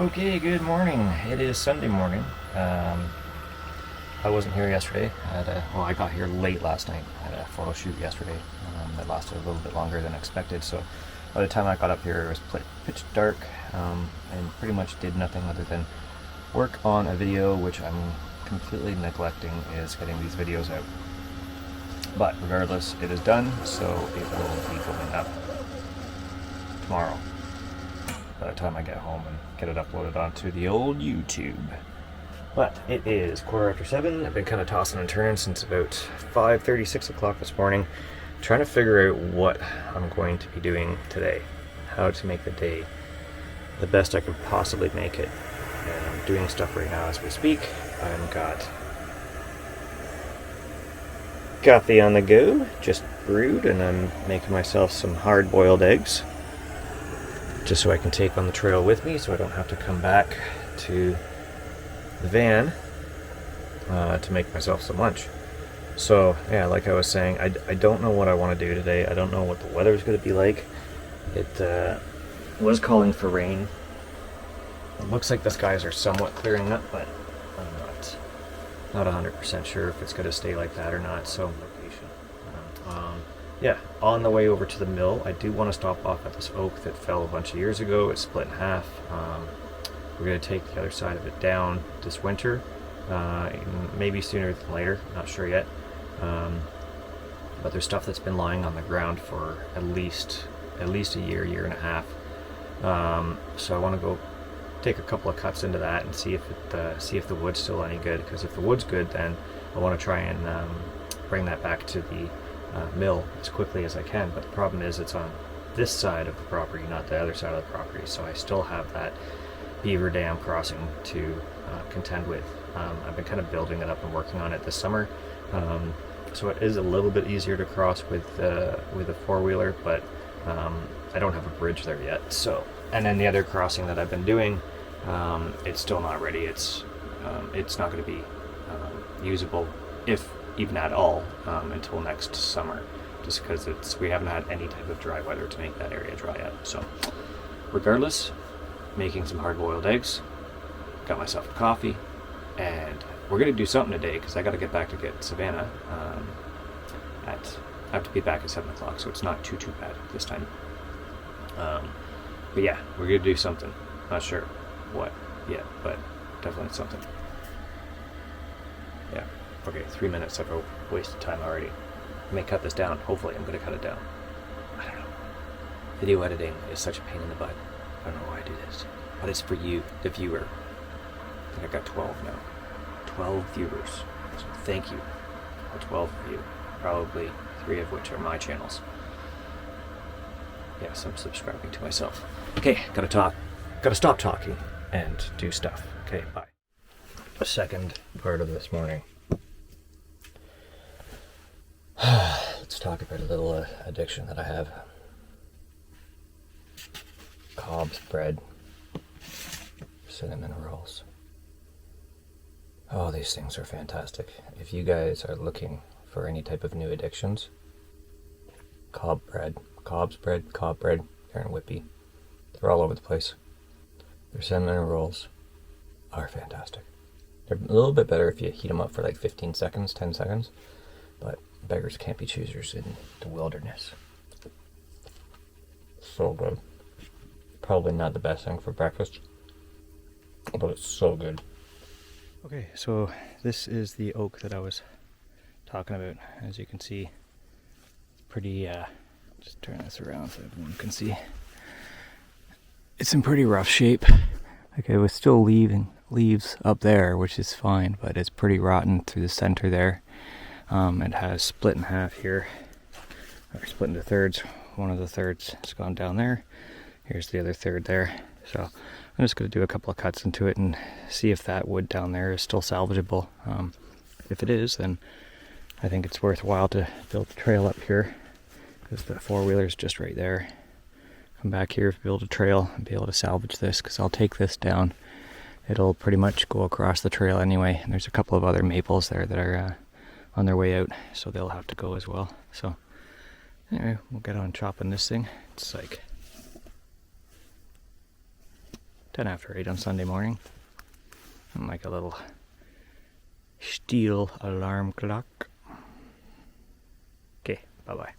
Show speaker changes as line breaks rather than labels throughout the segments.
Okay, good morning. It is Sunday morning. I wasn't here yesterday. I got here late last night. I had a photo shoot yesterday that lasted a little bit longer than expected. So by the time I got up here, it was pitch dark, and pretty much did nothing other than work on a video, which I'm completely neglecting, is getting these videos out. But regardless, it is done, so it will be going up tomorrow by the time I get home and get it uploaded onto the old YouTube. But it is 7:15. I've been kind of tossing and turning since about 5:30, 6 o'clock this morning, trying to figure out what I'm going to be doing today, how to make the day the best I can possibly make it. And I'm doing stuff right now as we speak. I've got coffee on the go, just brewed, and I'm making myself some hard-boiled eggs, just so I can take on the trail with me, so I don't have to come back to the van to make myself some lunch. So yeah, like I was saying, I don't know what I want to do today. I don't know what the weather is going to be like. It was calling for rain. It looks like the skies are somewhat clearing up, but I'm not 100% sure if it's going to stay like that or not. So location. Yeah, on the way over to the mill, I do want to stop off at this oak that fell a bunch of years ago. It's split in half. We're going to take the other side of it down this winter, maybe sooner than later, not sure yet. But there's stuff that's been lying on the ground for at least a year and a half. So I want to go take a couple of cuts into that and see if the wood's still any good. Because if the wood's good, then I want to try and bring that back to the mill as quickly as I can. But the problem is it's on this side of the property, not the other side of the property, so I still have that beaver dam crossing to contend with. I've been kind of building it up and working on it this summer, so it is a little bit easier to cross with a four-wheeler, but I don't have a bridge there yet. So, and then the other crossing that I've been doing, it's still not ready. It's not going to be usable, if even at all, until next summer, just because we haven't had any type of dry weather to make that area dry up. So regardless, making some hard-boiled eggs, got myself a coffee, and we're going to do something today because I got to get back to get Savannah. I have to be back at 7 o'clock, so it's not too bad this time. But yeah, we're going to do something. Not sure what yet, but definitely something. Yeah. Okay, 3 minutes of a wasted time already. I may cut this down. Hopefully I'm going to cut it down. I don't know. Video editing is such a pain in the butt. I don't know why I do this. But it's for you, the viewer. I think I've got 12 now. 12 viewers. So thank you. All 12 of you. Probably 3 of which are my channels. Yes, I'm subscribing to myself. Okay, gotta stop talking and do stuff. Okay, bye. The second part of this morning. Let's talk about a little addiction that I have. Cobb's bread, cinnamon rolls. Oh, these things are fantastic. If you guys are looking for any type of new addictions, Cobb's bread, they're in Whippy. They're all over the place. Their cinnamon rolls are fantastic. They're a little bit better if you heat them up for like 15 seconds, 10 seconds, but beggars can't be choosers in the wilderness. So good. Probably not the best thing for breakfast, but it's so good. Okay, so this is the oak that I was talking about. As you can see, it's pretty, just turn this around so everyone can see. It's in pretty rough shape. Okay, with still leaves up there, which is fine, but it's pretty rotten through the center there. It has split in half here, or split into thirds. One of the thirds has gone down there. Here's the other third there. So I'm just going to do a couple of cuts into it and see if that wood down there is still salvageable. If it is, then I think it's worthwhile to build a trail up here, because the four-wheeler is just right there. Come back here, build a trail, and be able to salvage this, because I'll take this down. It'll pretty much go across the trail anyway. And there's a couple of other maples there that are on their way out, so they'll have to go as well. So anyway, we'll get on chopping this thing. It's like 10 after 8 on Sunday morning. And like a little steel alarm clock. Okay, bye-bye.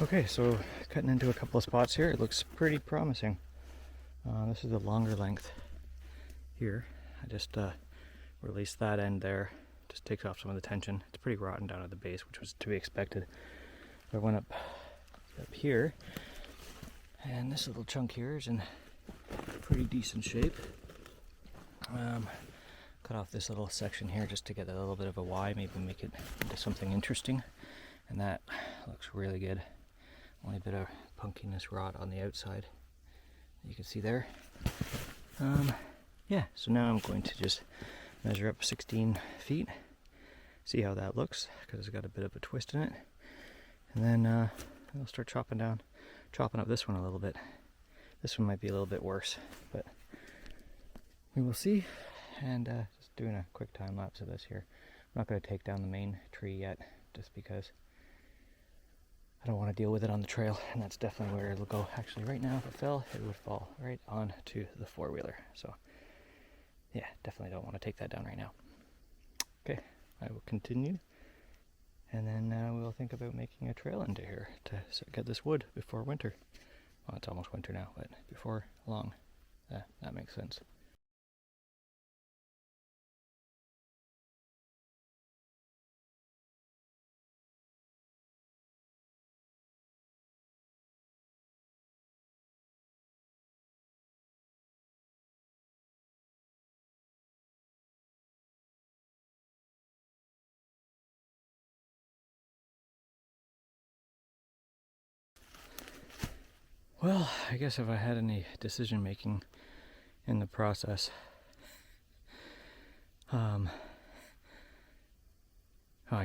Okay, so cutting into a couple of spots here, it looks pretty promising. This is the longer length here. I just released that end there, just takes off some of the tension. It's pretty rotten down at the base, which was to be expected. I went up here, and this little chunk here is in pretty decent shape. Cut off this little section here just to get a little bit of a Y, maybe make it into something interesting, and that looks really good. Only a bit of punkiness rot on the outside, you can see there. Yeah, so now I'm going to just measure up 16 feet, see how that looks, because it's got a bit of a twist in it, and then I'll start chopping up this one a little bit. This one might be a little bit worse, but we will see. And just doing a quick time lapse of this here. I'm not going to take down the main tree yet, just because I don't want to deal with it on the trail, and that's definitely where it'll go. Actually, right now, if it fell, it would fall right onto the four-wheeler. So, yeah, definitely don't want to take that down right now. Okay, I will continue, and then we'll think about making a trail into here to get this wood before winter. Well, it's almost winter now, but before long. That makes sense. Well, I guess if I had any decision making in the process, I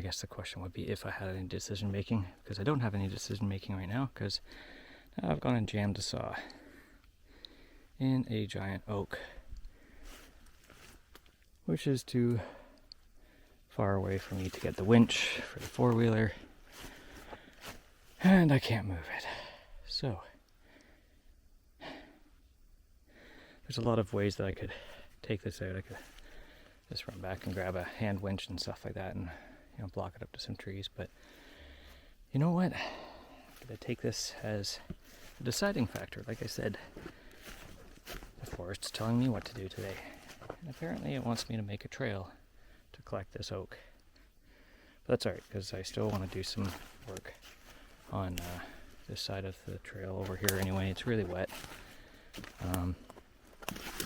guess the question would be if I had any decision making, because I don't have any decision making right now, because I've gone and jammed a saw in a giant oak, which is too far away for me to get the winch for the four-wheeler, and I can't move it. So there's a lot of ways that I could take this out. I could just run back and grab a hand winch and stuff like that and, you know, block it up to some trees. But you know what? I'm going to take this as a deciding factor. Like I said, the forest's telling me what to do today. And apparently it wants me to make a trail to collect this oak. But that's alright, because I still want to do some work on this side of the trail over here anyway. It's really wet.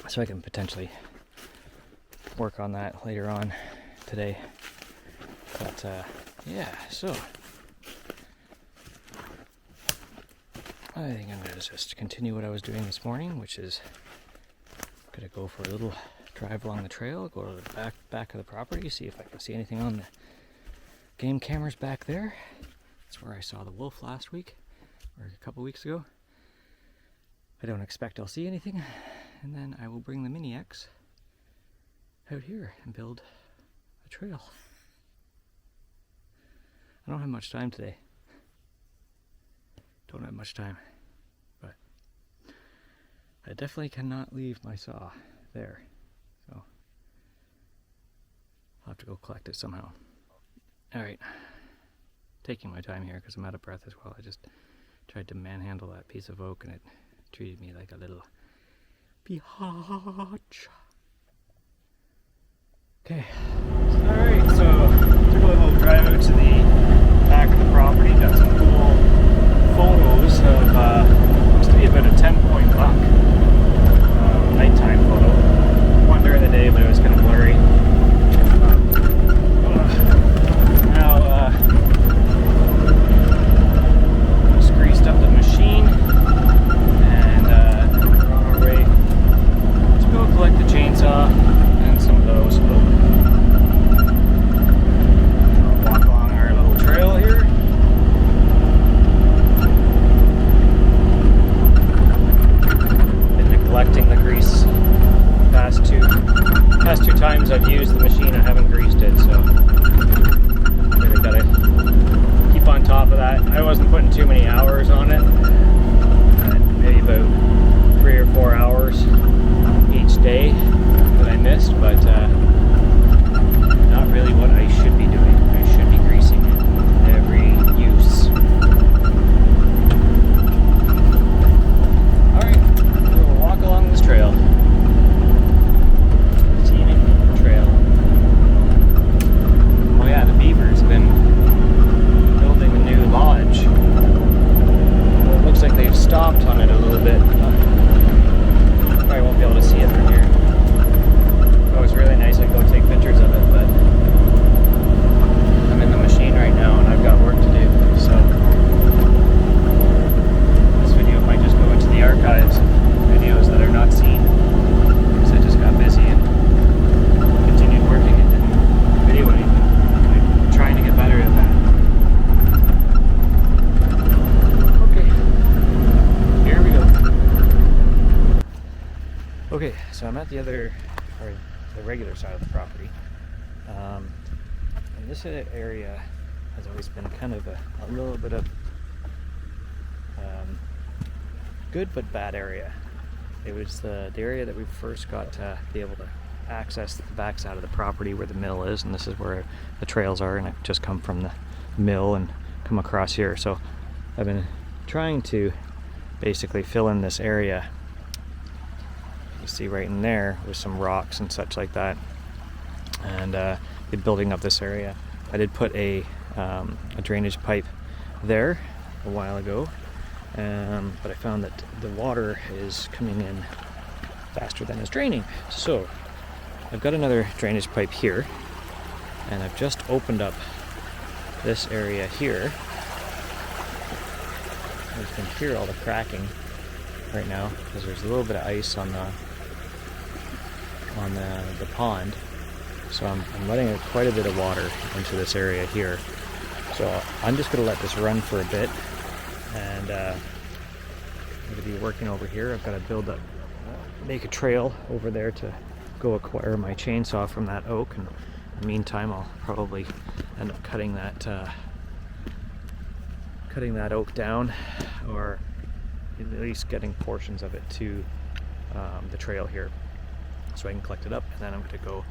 So I can potentially work on that later on today. But yeah, so I think I'm going to just continue what I was doing this morning, which is going to go for a little drive along the trail, go to the back of the property, see if I can see anything on the game cameras back there. That's where I saw the wolf last week, or a couple weeks ago. I don't expect I'll see anything, and then I will bring the Mini X out here and build a trail. I don't have much time today. Don't have much time, but I definitely cannot leave my saw there, so I'll have to go collect it somehow. Alright, taking my time here because I'm out of breath as well. I just tried to manhandle that piece of oak and it treated me like a little biatch. Okay, alright, so took a little drive out to the back of the property, got some cool photos of, looks to be about a 10-point buck, nighttime photo. One during the day, but it was kind of blurry. Now, just greased up the machine, and we're on our way to go collect the chainsaw and some of those. Walk along our little trail here. Been neglecting the grease. Past two times I've used the machine, I haven't greased it, so really gotta keep on top of that. I wasn't putting too many hours on it, maybe about 3 or 4 hours each day that I missed, but not really what I should be doing. I should be greasing it every use. Alright, we'll walk along this trail. Trail. Oh yeah, the beavers have been building a new lodge. Well, it looks like they've stopped on it a little bit. Probably won't be able to see it from here. If it was really nice, I'd go take pictures of it, but I'm in the machine right now and I've got work to do, so this video might just go into the archives of videos that are not seen, because I just got busy and continued working and didn't video anything. I'm trying to get better at that. Okay, here we go. Okay, so I'm at the regular side of the property. And this area has always been kind of a little bit of good but bad area. It was the area that we first got to be able to access the back side of the property where the mill is, and this is where the trails are, and I've just come from the mill and come across here. So I've been trying to basically fill in this area. You see right in there with some rocks and such like that, and building up this area. I did put a drainage pipe there a while ago, but I found that the water is coming in faster than it's draining. So I've got another drainage pipe here, and I've just opened up this area here. You can hear all the cracking right now because there's a little bit of ice on the pond. So I'm letting quite a bit of water into this area here. So I'm just going to let this run for a bit, and I'm going to be working over here. I've got to make a trail over there to go acquire my chainsaw from that oak, and in the meantime I'll probably end up cutting that oak down, or at least getting portions of it to the trail here so I can collect it up, and then I'm going to go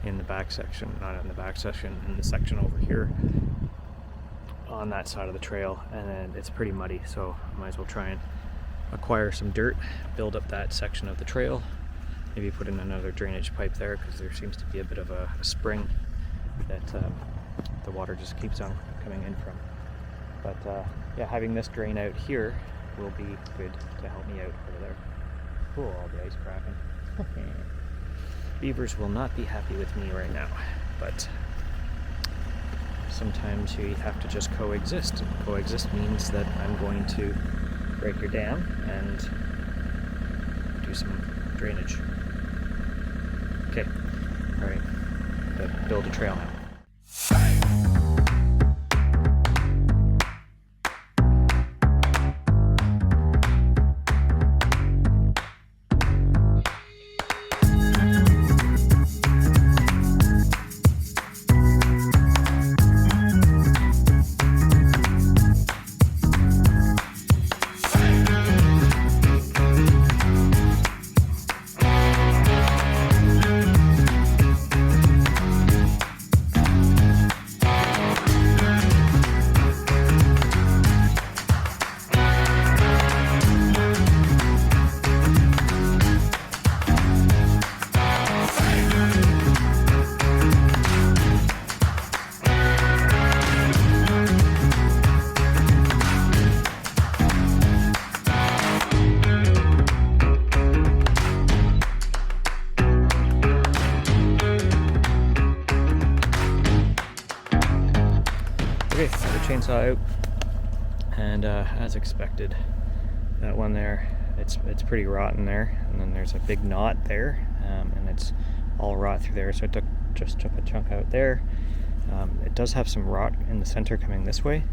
in the back section, not in the back section, in the section over here on that side of the trail, and it's pretty muddy, so I might as well try and acquire some dirt, build up that section of the trail, maybe put in another drainage pipe there, because there seems to be a bit of a spring that the water just keeps on coming in from. But yeah, having this drain out here will be good to help me out over there. Oh, all the ice cracking. Beavers will not be happy with me right now, but sometimes you have to just coexist. And coexist means that I'm going to break your dam and do some drainage. Okay, all right, build a trail now. Okay, got the chainsaw out, and as expected, that one there, it's pretty rotten there, and then there's a big knot there, and it's all rot through there, so I just took a chunk out there. It does have some rot in the center coming this way.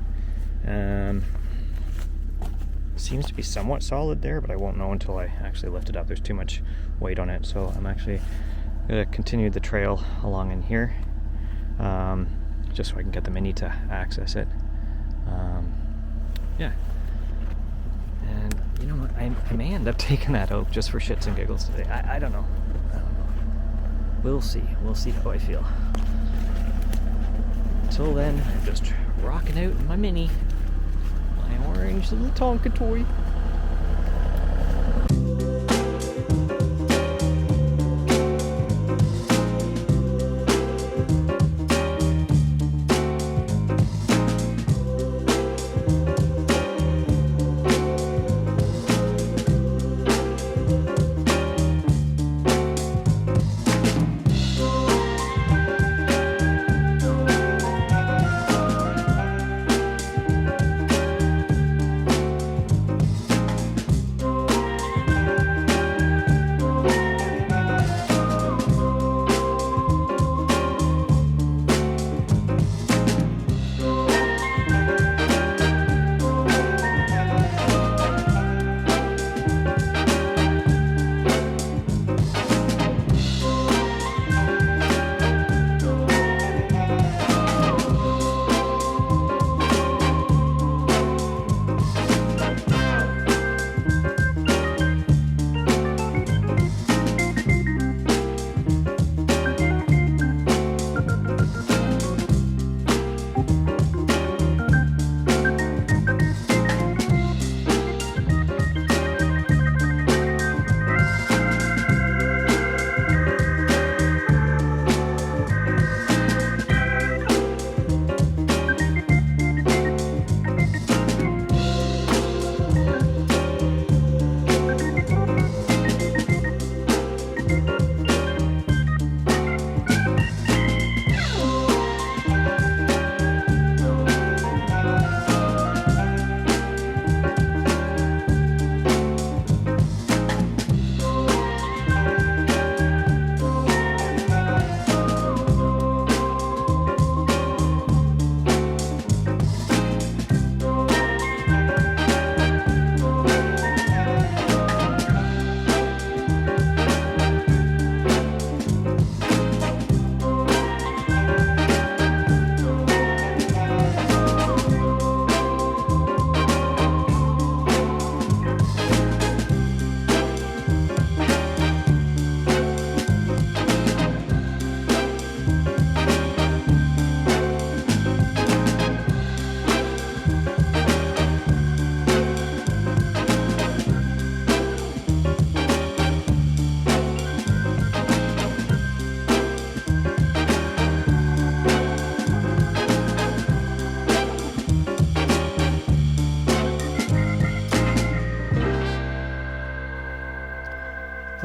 Seems to be somewhat solid there, but I won't know until I actually lift it up. There's too much weight on it, so I'm actually going to continue the trail along in here, just so I can get the Mini to access it. Yeah, and you know what, I may end up taking that out just for shits and giggles today. I don't know. We'll see how I feel. Until then, I'm just rocking out in my Mini, my orange little Tonka toy.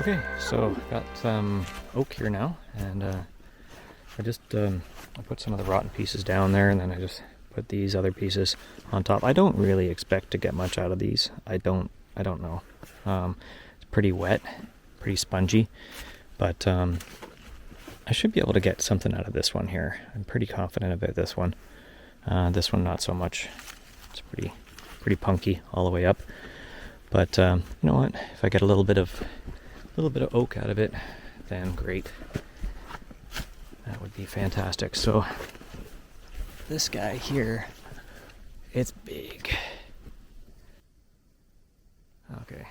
Okay, so got some oak here now, and I just I put some of the rotten pieces down there, and then I just put these other pieces on top. I don't really expect to get much out of these. I don't know. It's pretty wet, pretty spongy, but I should be able to get something out of this one here. I'm pretty confident about this one. This one not so much. It's pretty punky all the way up. But you know what? If I get a little bit of oak out of it, then great. That would be fantastic. So this guy here, it's big. Okay,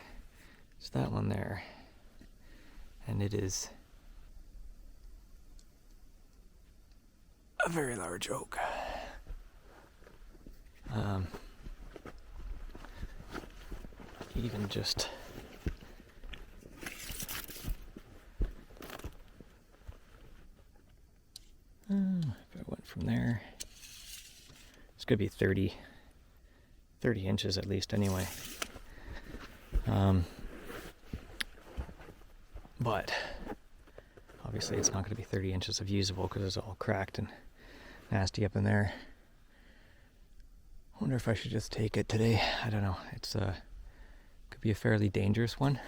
it's that one there, and it is a very large oak. Even just if I went from there, it's gonna be 30 inches at least anyway. But obviously it's not going to be 30 inches of usable because it's all cracked and nasty up in there. I wonder if I should just take it today. I don't know. It's could be a fairly dangerous one.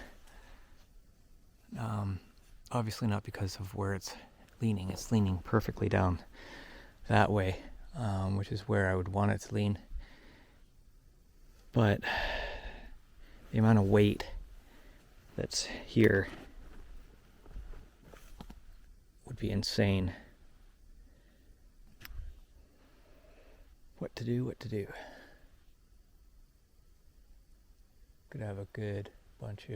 Obviously not because of where it's leaning. It's leaning perfectly down that way, which is where I would want it to lean. But the amount of weight that's here would be insane. What to do? Could have a good bunch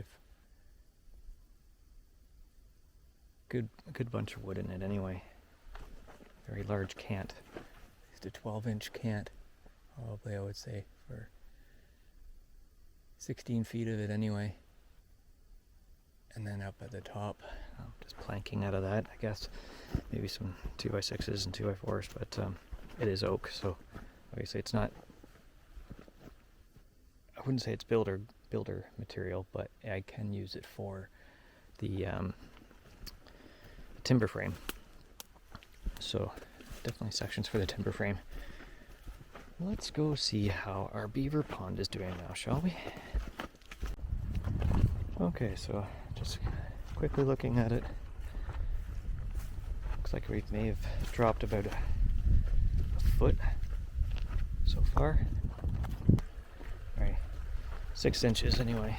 of wood in it anyway. Very large cant. At least a 12-inch cant, probably, I would say, for 16 feet of it anyway. And then up at the top, just planking out of that, I guess. Maybe some 2x6s and 2x4s, but it is oak, so obviously it's not, I wouldn't say it's builder material, but I can use it for the timber frame. So definitely sections for the timber frame. Let's go see how our beaver pond is doing now, shall we? Okay, so just quickly looking at it, looks like we may have dropped about a foot so far. Alright, 6 inches anyway.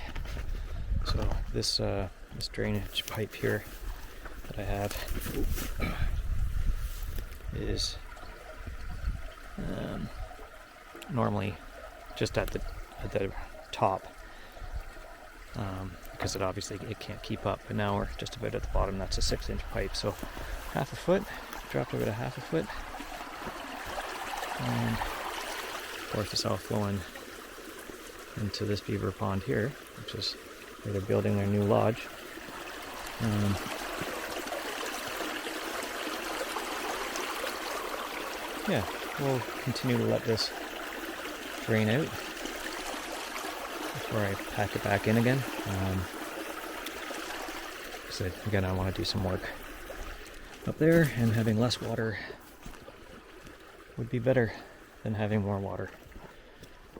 So this drainage pipe here that I have is normally just at the top, because it can't keep up, but now we're just about at the bottom. That's a 6-inch pipe, so half a foot, dropped about a half a foot, and of course it's all flowing into this beaver pond here, which is where they're building their new lodge. Yeah, we'll continue to let this drain out before I pack it back in again. So again, I want to do some work up there, and having less water would be better than having more water.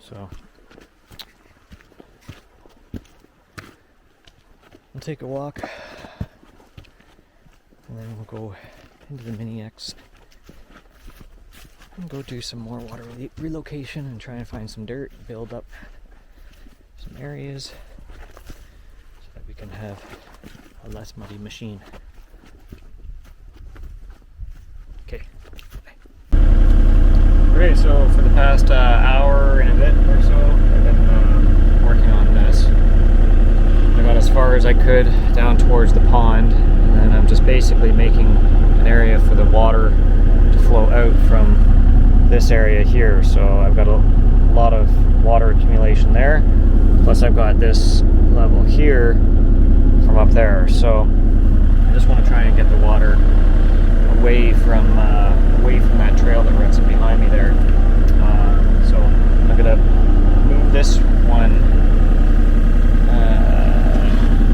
So we'll take a walk, and then we'll go into the Mini X and go do some more water relocation and try and find some dirt, build up some areas so that we can have a less muddy machine. Okay. Okay, so for the past hour and a bit or so, I've been working on this. I got as far as I could down towards the pond, and then I'm just basically making an area for the water to flow out from this area here. So I've got a lot of water accumulation there, plus I've got this level here from up there. So I just want to try and get the water away from that trail that runs behind me there. So I'm gonna move this one.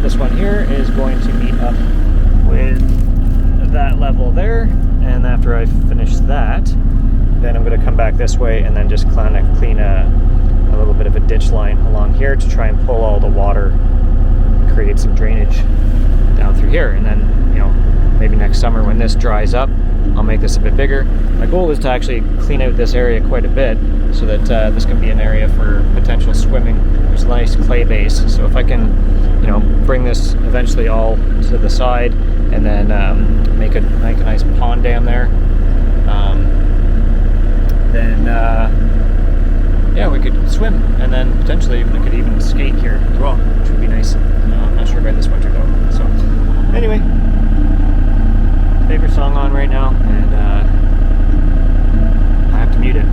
This one here is going come back this way, and then just kind of clean a little bit of a ditch line along here to try and pull all the water, create some drainage down through here. And then, you know, maybe next summer when this dries up, I'll make this a bit bigger. My goal is to actually clean out this area quite a bit so that this can be an area for potential swimming. There's a nice clay base, so if I can, you know, bring this eventually all to the side and then make a nice pond dam there, then yeah, we could swim, and then potentially we could even skate here as well, which would be nice. I'm not sure about this winter though. So anyway, favorite song on right now, and I have to mute it.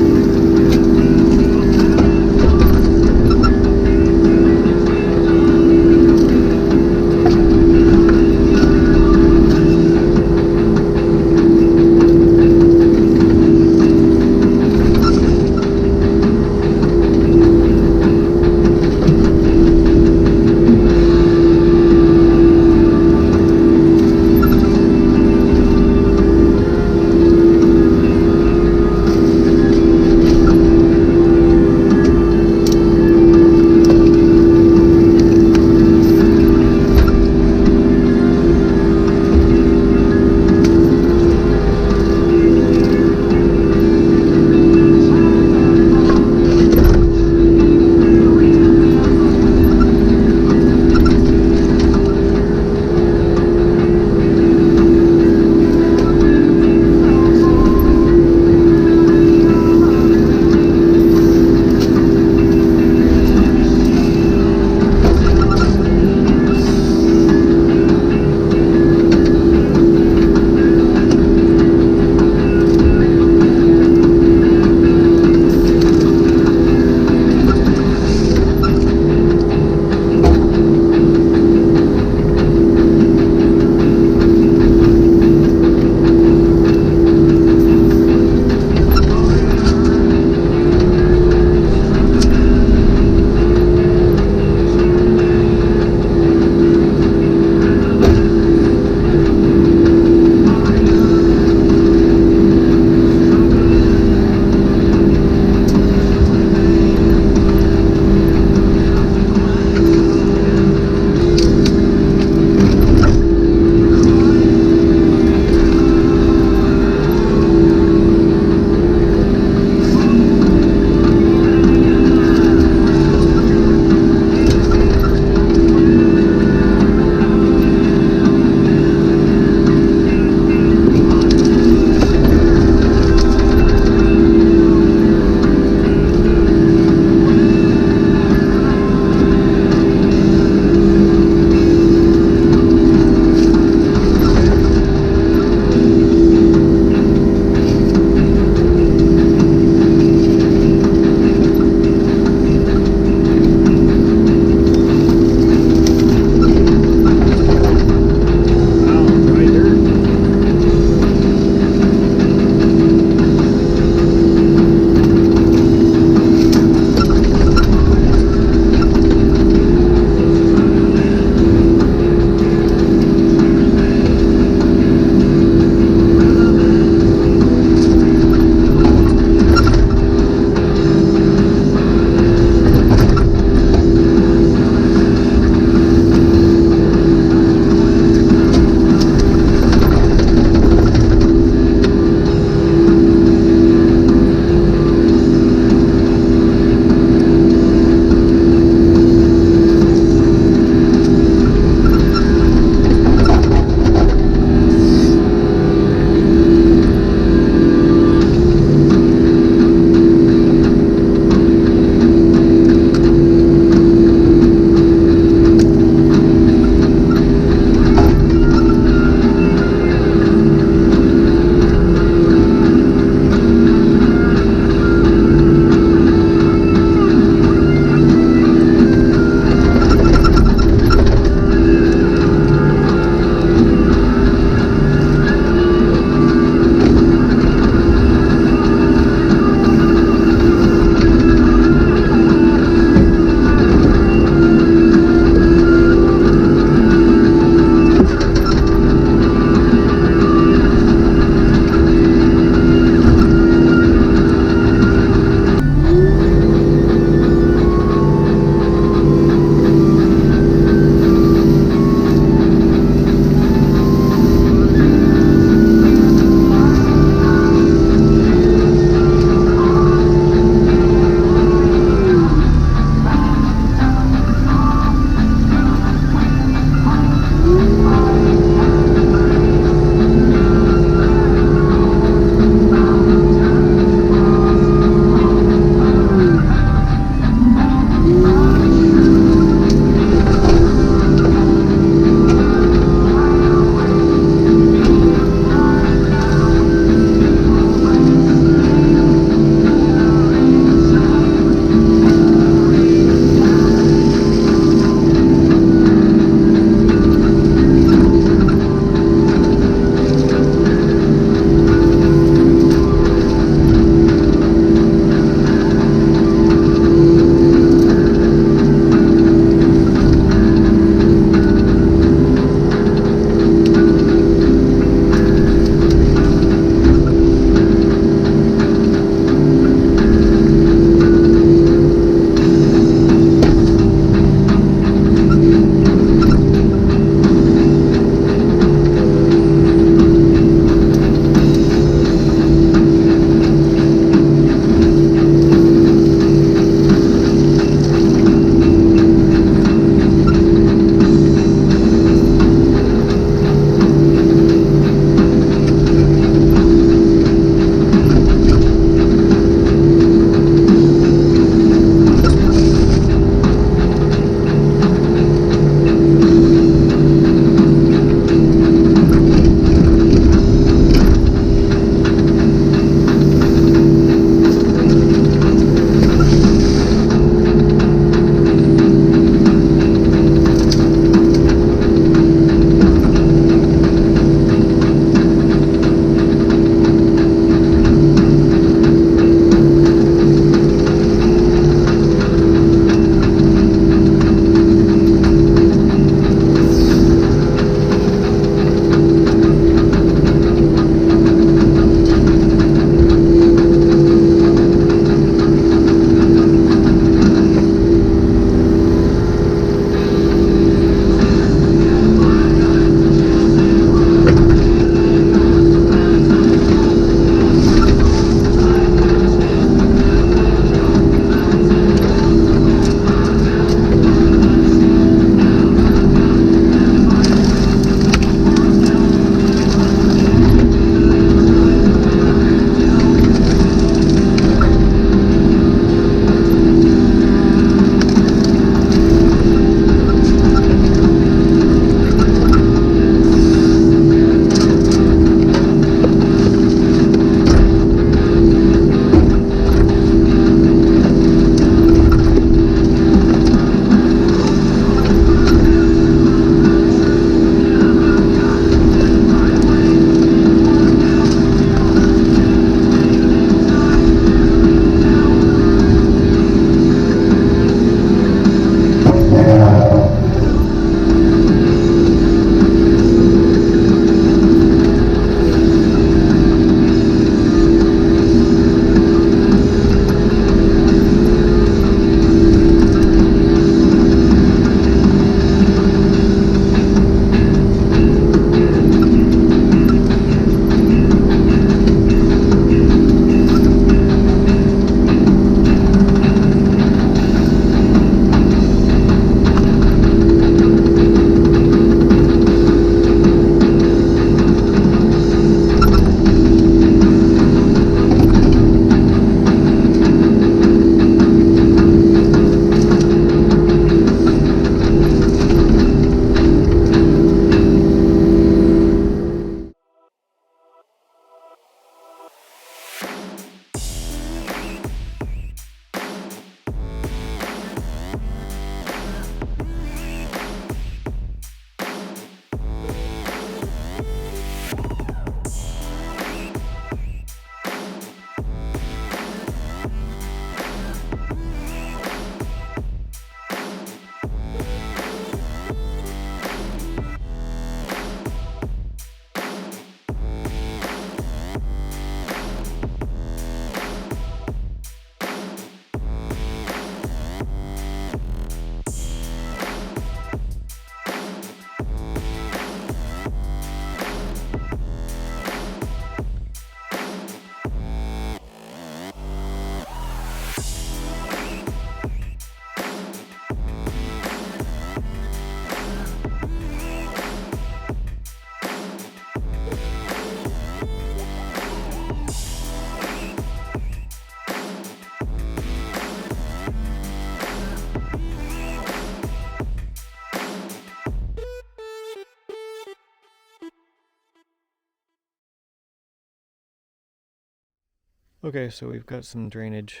Okay, so we've got some drainage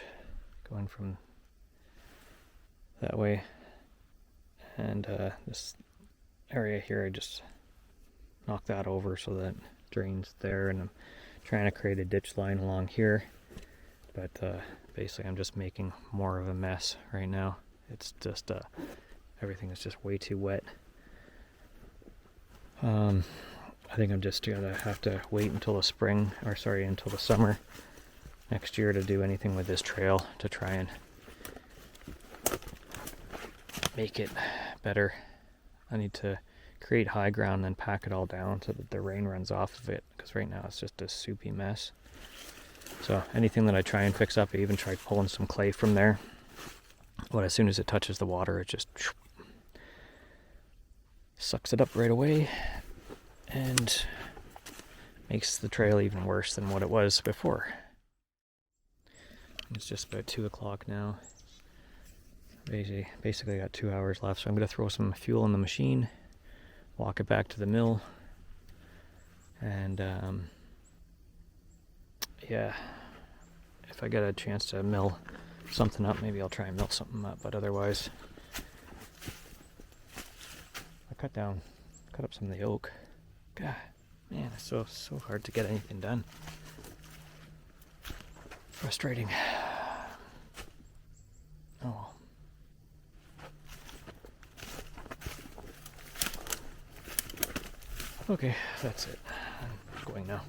going from that way, and this area here, I just knocked that over so that drains there, and I'm trying to create a ditch line along here, but basically I'm just making more of a mess right now. It's just everything is just way too wet. I think I'm just gonna have to wait until the spring, or sorry, until the summer next year to do anything with this trail, to try and make it better. I need to create high ground and then pack it all down so that the rain runs off of it, because right now it's just a soupy mess. So anything that I try and fix up, I even tried pulling some clay from there, but as soon as it touches the water, it just sucks it up right away and makes the trail even worse than what it was before. It's just about 2 o'clock now. Basically got 2 hours left, so I'm going to throw some fuel in the machine, walk it back to the mill, and yeah, if I get a chance to mill something up, maybe I'll try and mill something up, but otherwise I cut up some of the oak. God, man, it's so hard to get anything done. Frustrating. Oh well. Okay, that's it. I'm going now.